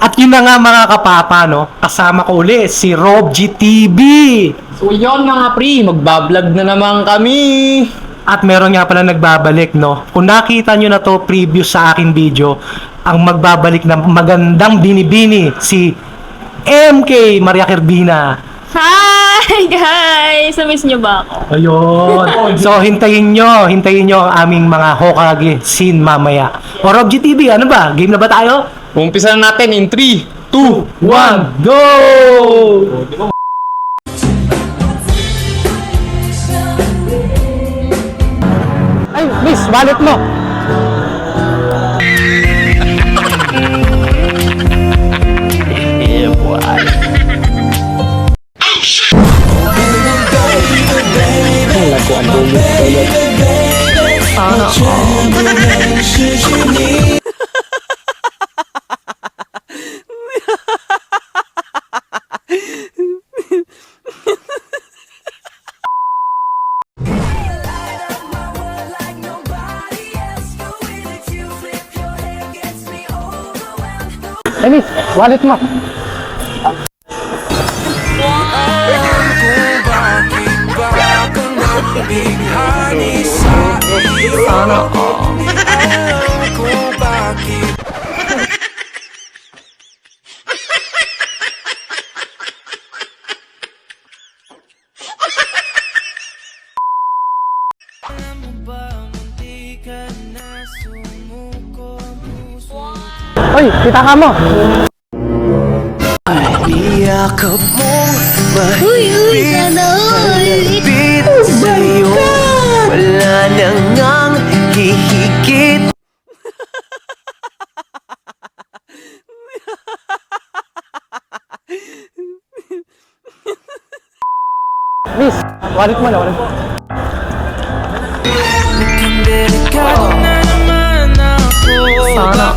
At yun na nga mga kapapa, no? Kasama ko uli si Rob GTV. So yun mga pre, magbablog na naman kami. At meron nga pala nagbabalik, no? Kung nakita nyo na to preview sa aking video, ang magbabalik na magandang binibini si MK Maria Kerbina. Hi guys! Namiss nyo ba ako? Ayun. So hintayin nyo ang aming mga Hokage scene mamaya. O Rob GTV, ano ba? Game na ba tayo? Umpisa na natin in 3, 2, 1, go! Ay, miss, wallet mo. Ay, miss, wallet mo. Oy, kita ka mo. Yakap mong Uy, sana all! mahigpit sa'yo. Wala nang ang hihigit. Miss, wallet mo na, wallet mo. Delikado na naman ako. Sana